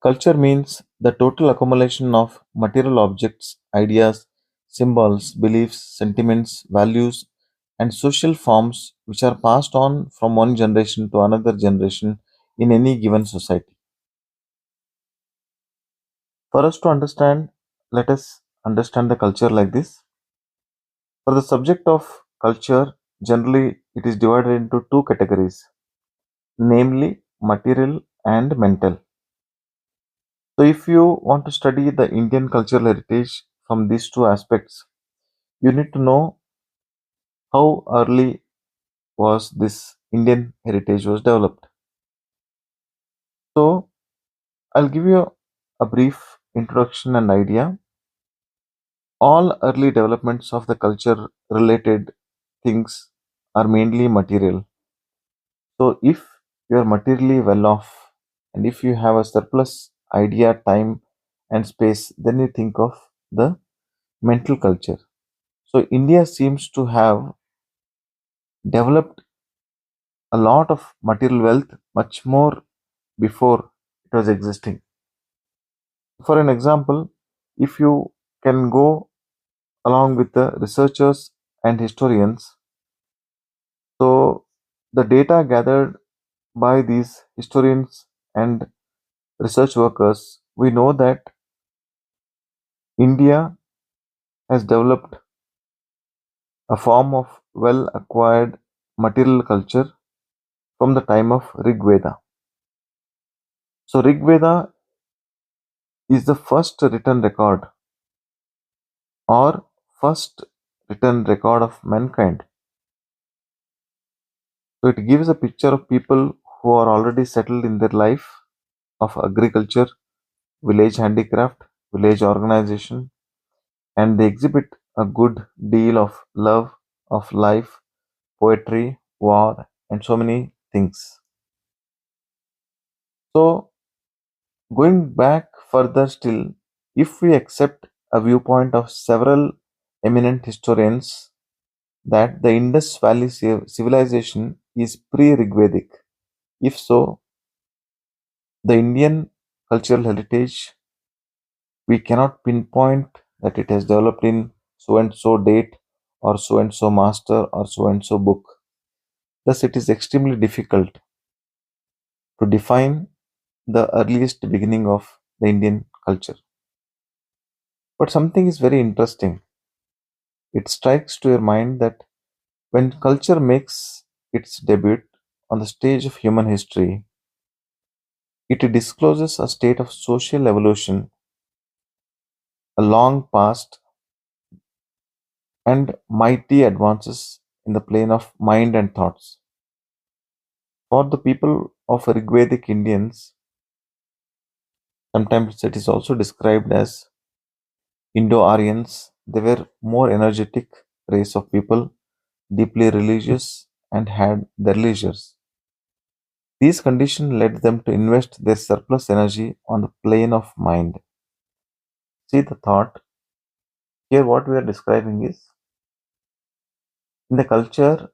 Culture means the total accumulation of material objects, ideas, symbols, beliefs, sentiments, values, and social forms which are passed on from one generation to another generation in any given society. For us to understand, let us understand the culture like this. For the subject of culture, generally it is divided into two categories, namely material and mental. So, if you want to study the Indian cultural heritage from these two aspects, you need to know how early was this Indian heritage was developed. So, I'll give you a brief introduction and idea. All early developments of the culture related things are mainly material. So, if you are materially well off and if you have a surplus idea, time, and space, then you think of the mental culture. So, India seems to have developed a lot of material wealth much more before it was existing. For an example, if you can go along with the researchers and historians, so the data gathered by these historians and research workers, we know that India has developed a form of well acquired material culture from the time of Rig Veda. So, Rig Veda is the first written record or first written record of mankind. So, it gives a picture of people who are already settled in their life of agriculture, village handicraft, village organization, and they exhibit a good deal of love of life, poetry, war, and so many things. So, going back further still, if we accept a viewpoint of several eminent historians that the Indus Valley civilization is pre Rigvedic, if so, the Indian cultural heritage we cannot pinpoint that it has developed in so and so date or so and so master or so and so book. Thus, it is extremely difficult to define the earliest beginning of the Indian culture. But something is very interesting. It strikes to your mind that when culture makes its debut on the stage of human history, it discloses a state of social evolution, a long past, and mighty advances in the plane of mind and thoughts. For the people of Rigvedic Indians, sometimes it is also described as Indo-Aryans. They were more energetic race of people, deeply religious, and had their leisures. These conditions led them to invest their surplus energy on the plane of mind. See the thought. Here, what we are describing is in the culture,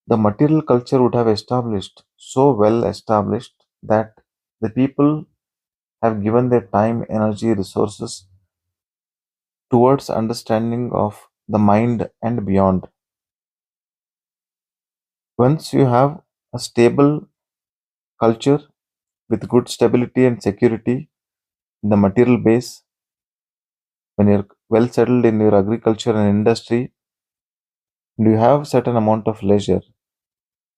the material culture would have established so well established that the people have given their time, energy, resources towards understanding of the mind and beyond. Once you have a stable culture with good stability and security in the material base, when you're well settled in your agriculture and industry, and you have certain amount of leisure,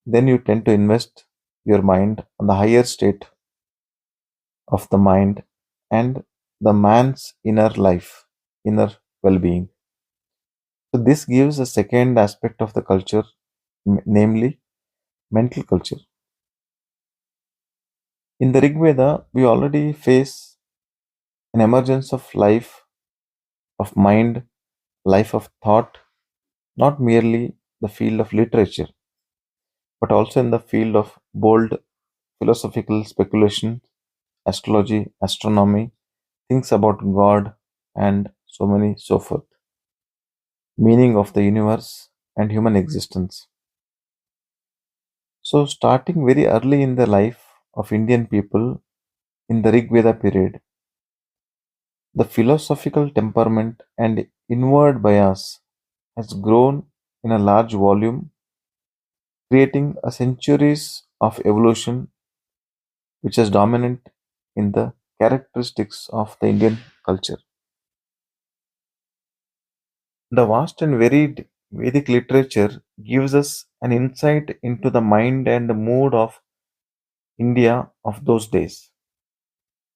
then you tend to invest your mind on the higher state of the mind and the man's inner life, inner well-being. So this gives a second aspect of the culture, namely mental culture. In the Rig Veda, we already face an emergence of life, of mind, life of thought, not merely the field of literature, but also in the field of bold philosophical speculation, astrology, astronomy, things about God, and so many so forth. Meaning of the universe and human existence. So, starting very early in the life of Indian people, in the Rig Veda period. The philosophical temperament and inward bias has grown in a large volume, creating a centuries of evolution which is dominant in the characteristics of the Indian culture. The vast and varied Vedic literature gives us an insight into the mind and mood of India of those days.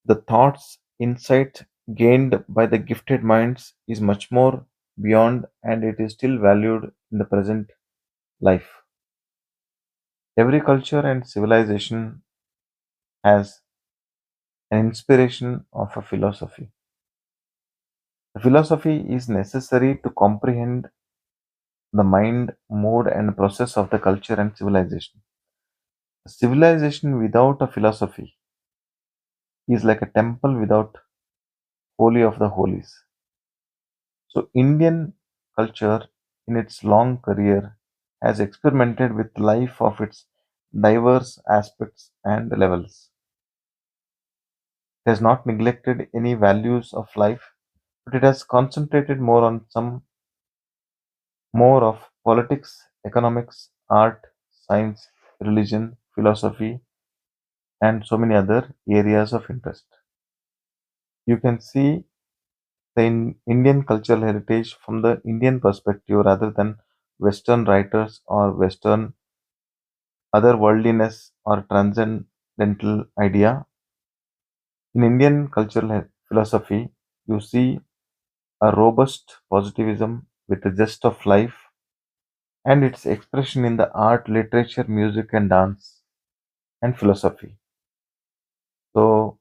The thoughts, insight gained by the gifted minds is much more beyond and it is still valued in the present life. Every culture and civilization has an inspiration of a philosophy. The philosophy is necessary to comprehend the mind, mood, and process of the culture and civilization. A civilization without a philosophy is like a temple without holy of the holies. So, Indian culture in its long career has experimented with life of its diverse aspects and levels. It has not neglected any values of life, but it has concentrated more of politics, economics, art, science, religion, philosophy, and so many other areas of interest. You can see the Indian cultural heritage from the Indian perspective rather than Western writers or Western otherworldliness or transcendental idea. In Indian cultural philosophy, you see a robust positivism with the zest of life and its expression in the art, literature, music, and dance and philosophy. So,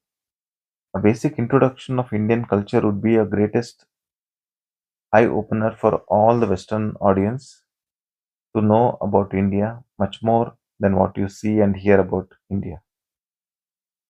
a basic introduction of Indian culture would be a greatest eye opener for all the Western audience to know about India much more than what you see and hear about India.